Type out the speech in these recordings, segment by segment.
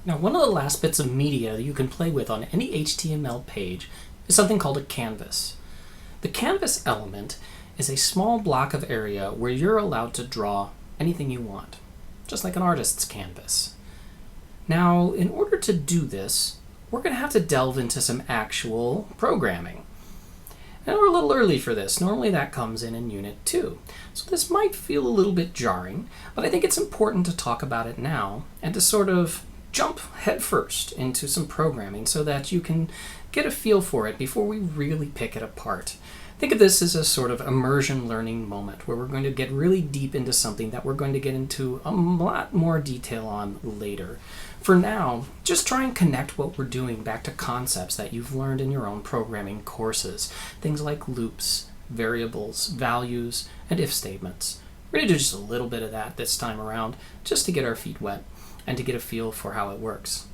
Now, one of the last bits of media that you can play with on any HTML page is something called a canvas. The canvas element is a small block of area where you're allowed to draw anything you want, just like an artist's canvas. Now, in order to do this, we're going to have to delve into some actual programming. And we're a little early for this. Normally that comes in Unit 2. So this might feel a little bit jarring, but I think it's important to talk about it now and to sort of jump headfirst into some programming so that you can get a feel for it before we really pick it apart. Think of this as a sort of immersion learning moment where we're going to get really deep into something that we're going to get into a lot more detail on later. For now, just try and connect what we're doing back to concepts that you've learned in your own programming courses. Things like loops, variables, values, and if statements. We're going to do just a little bit of that this time around just to get our feet wet and to get a feel for how it works.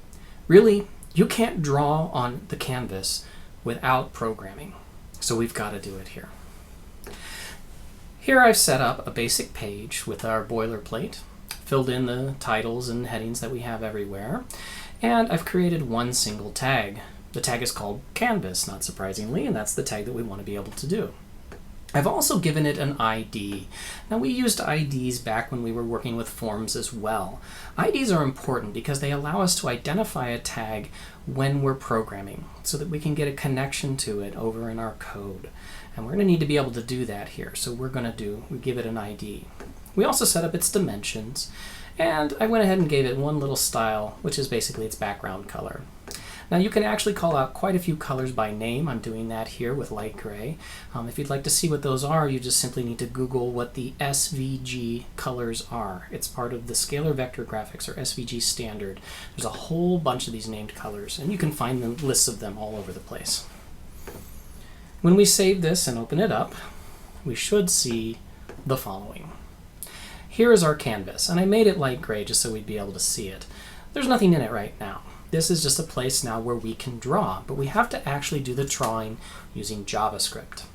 Really, you can't draw on the canvas without programming. So we've got to do it here. Here I've set up a basic page with our boilerplate, filled in the titles and headings that we have everywhere, and I've created one single tag. The tag is called canvas, not surprisingly, and that's the tag that we want to be able to do. I've also given it an ID. Now, we used IDs back when we were working with forms as well. IDs are important because they allow us to identify a tag when we're programming so that we can get a connection to it over in our code. And we're going to need to be able to do that here. So we give it an ID. We also set up its dimensions, and I went ahead and gave it one little style, which is basically its background color. Now you can actually call out quite a few colors by name. I'm doing that here with light gray. If you'd like to see what those are, you just simply need to Google what the SVG colors are. It's part of the Scalar Vector Graphics, or SVG standard. There's a whole bunch of these named colors, and you can find the lists of them all over the place. When we save this and open it up, we should see the following. Here is our canvas, and I made it light gray just so we'd be able to see it. There's nothing in it right now. This is just a place now where we can draw, but we have to actually do the drawing using JavaScript.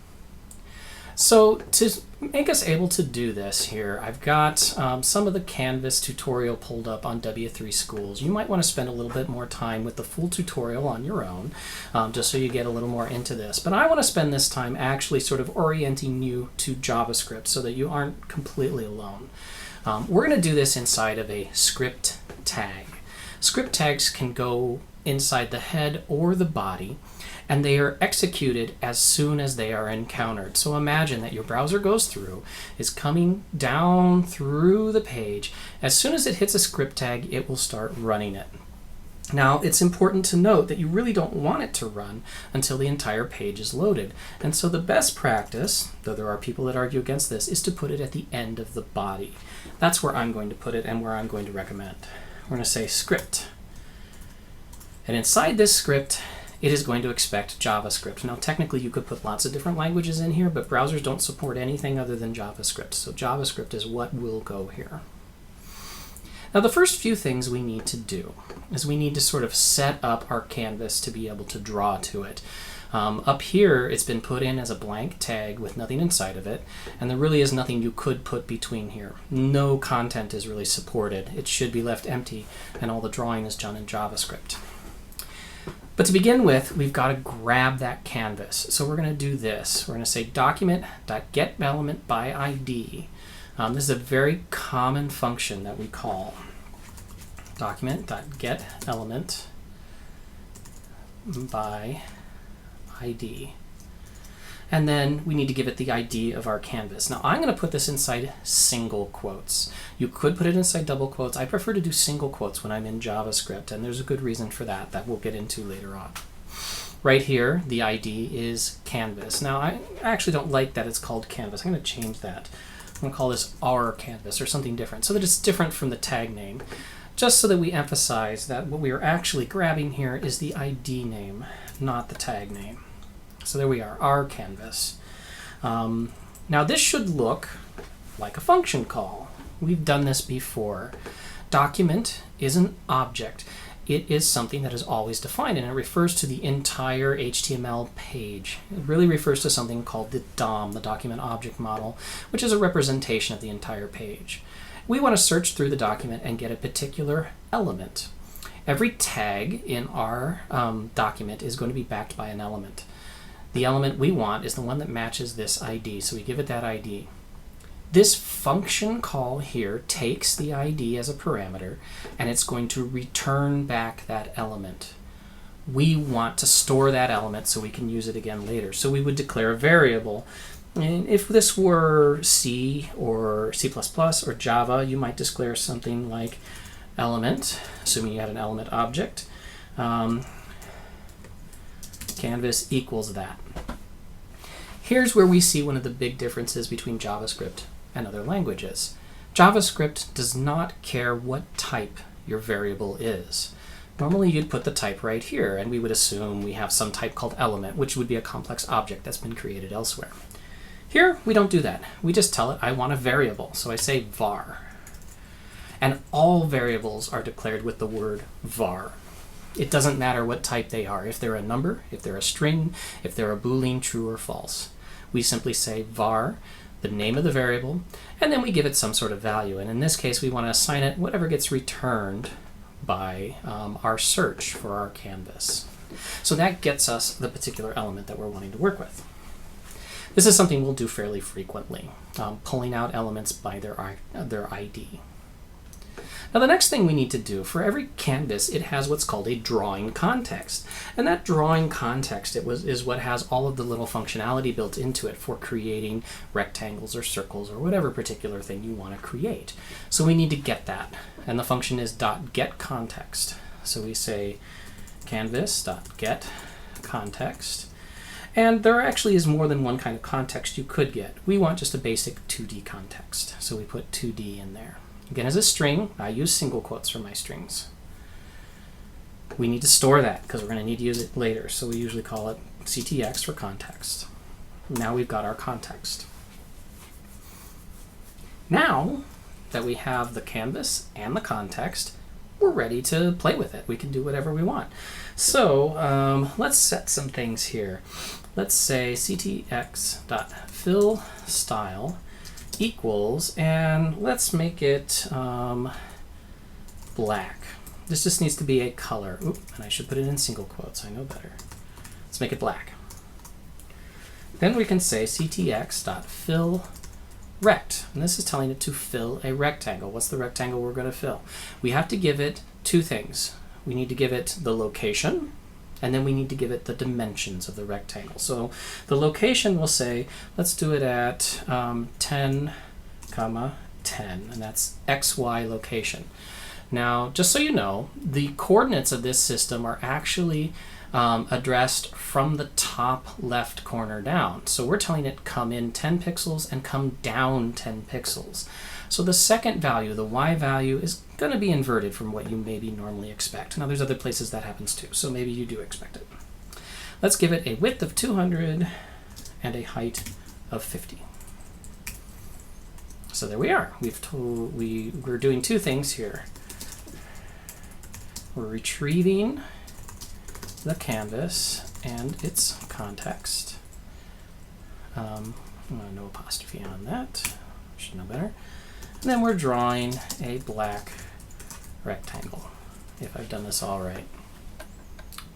So to make us able to do this here, I've got some of the Canvas tutorial pulled up on W3 Schools. You might want to spend a little bit more time with the full tutorial on your own, just so you get a little more into this. But I want to spend this time actually sort of orienting you to JavaScript so that you aren't completely alone. We're going to do this inside of a script tag. Script tags can go inside the head or the body, and they are executed as soon as they are encountered. So imagine that your browser goes through, is coming down through the page. As soon as it hits a script tag, it will start running it. Now, it's important to note that you really don't want it to run until the entire page is loaded. And so the best practice, though there are people that argue against this, is to put it at the end of the body. That's where I'm going to put it and where I'm going to recommend. We're going to say script. And inside this script, it is going to expect JavaScript. Now, technically, you could put lots of different languages in here, but browsers don't support anything other than JavaScript. So JavaScript is what will go here. Now, the first few things we need to do is we need to sort of set up our canvas to be able to draw to it. Up here, it's been put in as a blank tag with nothing inside of it, and there really is nothing you could put between here. No content is really supported. It should be left empty, and all the drawing is done in JavaScript. But to begin with, we've got to grab that canvas. So we're going to do this. We're going to say document.getElementById. This is a very common function that we call document.getElementById. And then we need to give it the ID of our canvas. Now, I'm going to put this inside single quotes. You could put it inside double quotes. I prefer to do single quotes when I'm in JavaScript, and there's a good reason for that we'll get into later on. Right here, the ID is canvas. Now, I actually don't like that it's called canvas. I'm going to change that. I'm going to call this our canvas or something different so that it's different from the tag name, just so that we emphasize that what we are actually grabbing here is the ID name, not the tag name. So there we are, our canvas. Now this should look like a function call. We've done this before. Document is an object. It is something that is always defined, and it refers to the entire HTML page. It really refers to something called the DOM, the Document Object Model, which is a representation of the entire page. We want to search through the document and get a particular element. Every tag in our document is going to be backed by an element. The element we want is the one that matches this ID, so we give it that ID. This function call here takes the ID as a parameter, and it's going to return back that element. We want to store that element so we can use it again later. So we would declare a variable. And if this were C or C++ or Java, you might declare something like element, assuming you had an element object. Canvas equals that. Here's where we see one of the big differences between JavaScript and other languages. JavaScript does not care what type your variable is. Normally you'd put the type right here, and we would assume we have some type called element, which would be a complex object that's been created elsewhere. Here, we don't do that. We just tell it I want a variable, so I say var. And all variables are declared with the word var. It doesn't matter what type they are, if they're a number, if they're a string, if they're a Boolean, true or false. We simply say var, the name of the variable, and then we give it some sort of value. And in this case, we want to assign it whatever gets returned by our search for our canvas. So that gets us the particular element that we're wanting to work with. This is something we'll do fairly frequently, pulling out elements by their ID. Now the next thing we need to do, for every canvas, it has what's called a drawing context. And that drawing context is what has all of the little functionality built into it for creating rectangles or circles or whatever particular thing you want to create. So we need to get that. And the function is .getContext. So we say canvas.getContext. And there actually is more than one kind of context you could get. We want just a basic 2D context. So we put 2D in there. Again, as a string, I use single quotes for my strings. We need to store that because we're going to need to use it later. So we usually call it CTX for context. Now we've got our context. Now that we have the canvas and the context, we're ready to play with it. We can do whatever we want. So let's set some things here. Let's say ctx.fillStyle equals, and let's make it black. This just needs to be a color. Oop, and I should put it in single quotes. I know better. Let's make it black. Then we can say ctx.fillRect, and this is telling it to fill a rectangle. What's the rectangle we're going to fill? We have to give it two things. We need to give it the location, and then we need to give it the dimensions of the rectangle. So the location will say, let's do it at 10, 10, and that's XY location. Now, just so you know, the coordinates of this system are actually addressed from the top left corner down. So we're telling it come in 10 pixels and come down 10 pixels. So the second value, the Y value, is going to be inverted from what you maybe normally expect. Now there's other places that happens too, so maybe you do expect it. Let's give it a width of 200 and a height of 50. So there we are. We're doing two things here. We're retrieving the canvas and its context. No apostrophe on that. Should know better. And then we're drawing a black rectangle, if I've done this all right.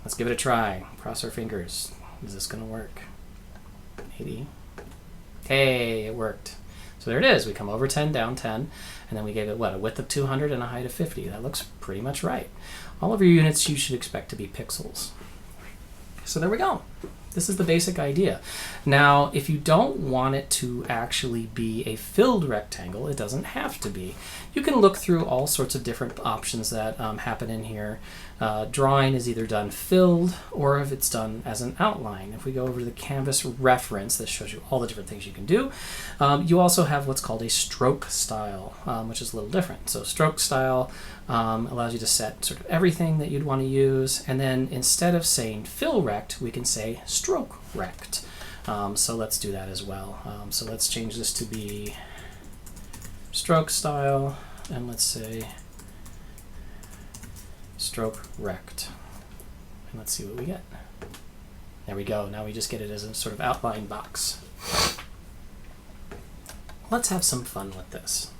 Let's give it a try. Cross our fingers. Is this going to work? Maybe. Hey, it worked. So there it is. We come over 10, down 10, and then we gave it, what, a width of 200 and a height of 50. That looks pretty much right. All of your units you should expect to be pixels. So there we go. This is the basic idea. Now, if you don't want it to actually be a filled rectangle, it doesn't have to be. You can look through all sorts of different options that happen in here. Drawing is either done filled or if it's done as an outline. If we go over to the canvas reference, this shows you all the different things you can do. You also have what's called a stroke style, which is a little different. So stroke style allows you to set sort of everything that you'd want to use, and then instead of saying fill rect, we can say stroke rect. So let's do that as well. So let's change this to be stroke style, and let's say stroke rect. And let's see what we get. There we go. Now we just get it as a sort of outline box. Let's have some fun with this.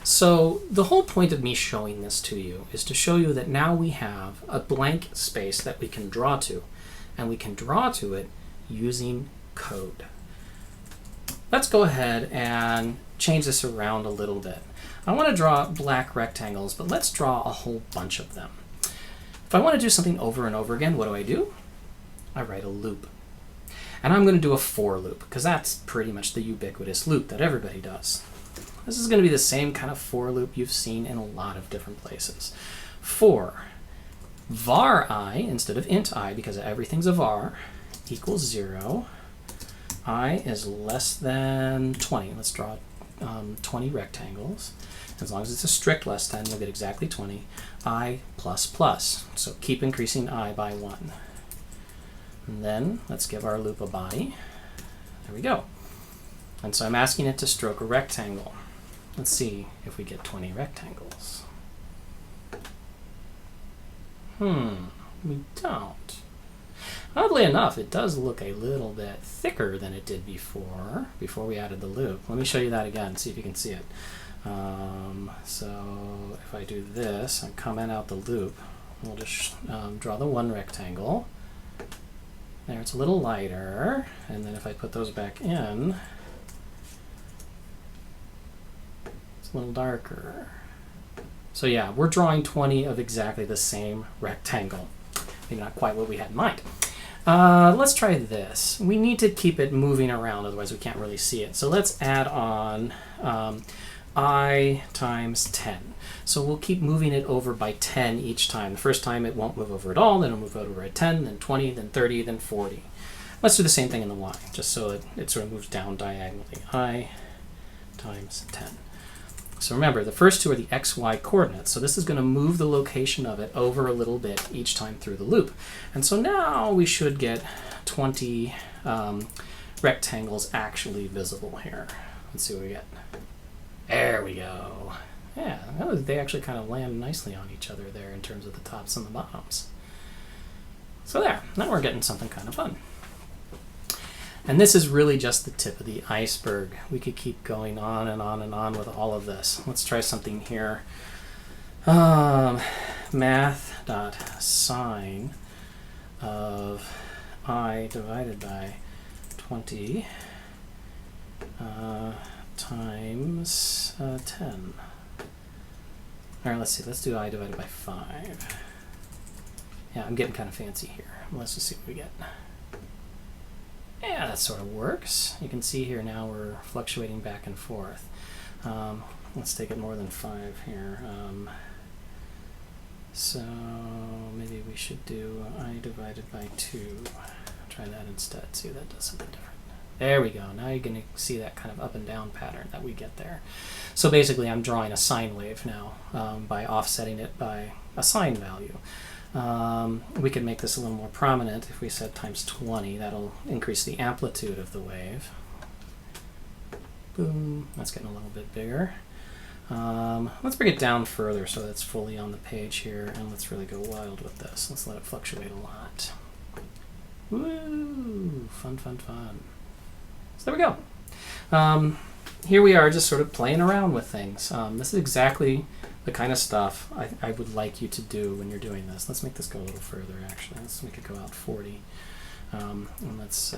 So the whole point of me showing this to you is to show you that now we have a blank space that we can draw to, and we can draw to it using code. Let's go ahead and change this around a little bit. I want to draw black rectangles, but let's draw a whole bunch of them. If I want to do something over and over again, what do? I write a loop. And I'm going to do a for loop, because that's pretty much the ubiquitous loop that everybody does. This is going to be the same kind of for loop you've seen in a lot of different places. For var I, instead of int I, because everything's a var, equals 0, I is less than 20. Let's draw 20 rectangles. As long as it's a strict less than, you'll get exactly 20. I plus plus. So keep increasing I by 1. And then let's give our loop a body. There we go. And so I'm asking it to stroke a rectangle. Let's see if we get 20 rectangles. We don't. Oddly enough, it does look a little bit thicker than it did before we added the loop. Let me show you that again, see if you can see it. So if I do this and comment out the loop, we'll just draw the one rectangle. There, it's a little lighter, and then if I put those back in, it's a little darker. So yeah, we're drawing 20 of exactly the same rectangle. Maybe not quite what we had in mind. Let's try this. We need to keep it moving around, otherwise we can't really see it. So let's add on I times 10. So we'll keep moving it over by 10 each time. The first time it won't move over at all, then it'll move over at 10, then 20, then 30, then 40. Let's do the same thing in the y, just so it sort of moves down diagonally. I times 10. So remember, the first two are the x, y coordinates, so this is going to move the location of it over a little bit each time through the loop. And so now we should get 20 rectangles actually visible here. Let's see what we get. There we go. Yeah, they actually kind of land nicely on each other there in terms of the tops and the bottoms. So there, now we're getting something kind of fun. And this is really just the tip of the iceberg. We could keep going on and on and on with all of this. Let's try something here. Math.sine of I divided by 20 times 10. All right, let's see. Let's do I divided by 5. Yeah, I'm getting kind of fancy here. Let's just see what we get. Yeah, that sort of works. You can see here now we're fluctuating back and forth. Let's take it more than 5 here. So maybe we should do I divided by 2. Try that instead. See if that does something different. There we go. Now you're going to see that kind of up and down pattern that we get there. So basically I'm drawing a sine wave now by offsetting it by a sine value. We could make this a little more prominent if we said times 20. That'll increase the amplitude of the wave. Boom. That's getting a little bit bigger. Let's bring it down further so that's fully on the page here, and let's really go wild with this. Let's let it fluctuate a lot. Woo! Fun, fun, fun. So there we go. Here we are just sort of playing around with things. This is exactly the kind of stuff I would like you to do when you're doing this. Let's make this go a little further, actually. Let's make it go out 40. And let's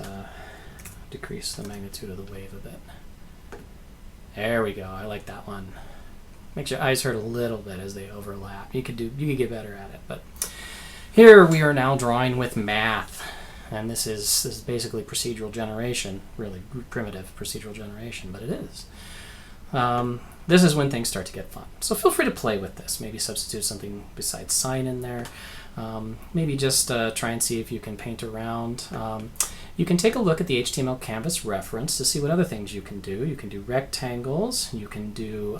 decrease the magnitude of the wave a bit. There we go. I like that one. Makes your eyes hurt a little bit as they overlap. You could get better at it. But here we are now drawing with math. And this is basically procedural generation, really primitive procedural generation, but it is. This is when things start to get fun. So feel free to play with this. Maybe substitute something besides sine in there. Maybe just try and see if you can paint around. You can take a look at the HTML canvas reference to see what other things you can do. You can do rectangles. You can do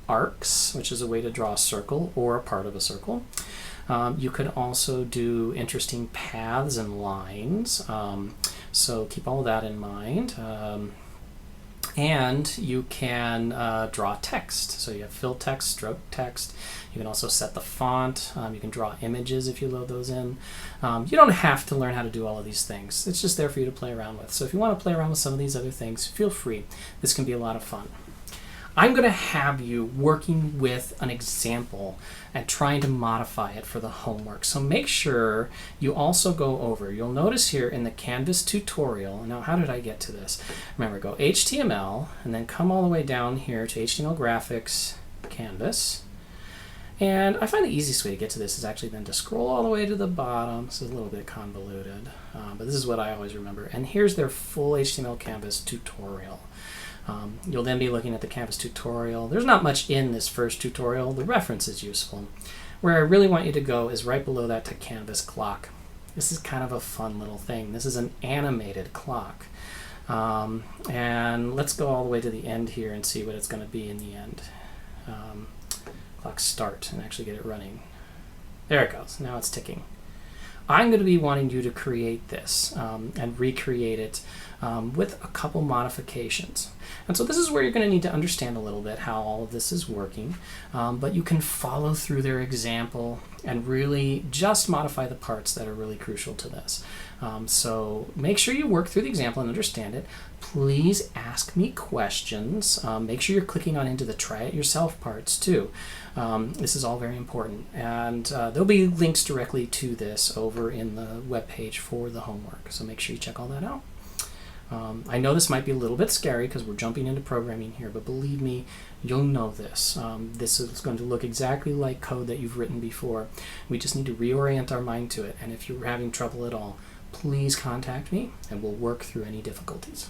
arcs, which is a way to draw a circle or a part of a circle. You could also do interesting paths and lines, so keep all of that in mind. And you can draw text, so you have fill text, stroke text. You can also set the font. You can draw images if you load those in. You don't have to learn how to do all of these things. It's just there for you to play around with. So if you want to play around with some of these other things, feel free. This can be a lot of fun. I'm going to have you working with an example and trying to modify it for the homework. So make sure you also go over, you'll notice here in the Canvas tutorial, now how did I get to this? Remember, go HTML and then come all the way down here to HTML graphics, Canvas. And I find the easiest way to get to this is actually then to scroll all the way to the bottom. This is a little bit convoluted, but this is what I always remember. And here's their full HTML Canvas tutorial. You'll then be looking at the Canvas tutorial. There's not much in this first tutorial. The reference is useful. Where I really want you to go is right below that to Canvas clock. This is kind of a fun little thing. This is an animated clock. And let's go all the way to the end here and see what it's going to be in the end. Clock start and actually get it running. There it goes. Now it's ticking. I'm going to be wanting you to create this and recreate it with a couple modifications. And so this is where you're going to need to understand a little bit how all of this is working, but you can follow through their example and really just modify the parts that are really crucial to this. So make sure you work through the example and understand it. Please ask me questions. Make sure you're clicking on into the try it yourself parts too. This is all very important, and there'll be links directly to this over in the web page for the homework, so make sure you check all that out. I know this might be a little bit scary because we're jumping into programming here, but believe me, you'll know this. This is going to look exactly like code that you've written before. We just need to reorient our mind to it, and if you're having trouble at all, please contact me and we'll work through any difficulties.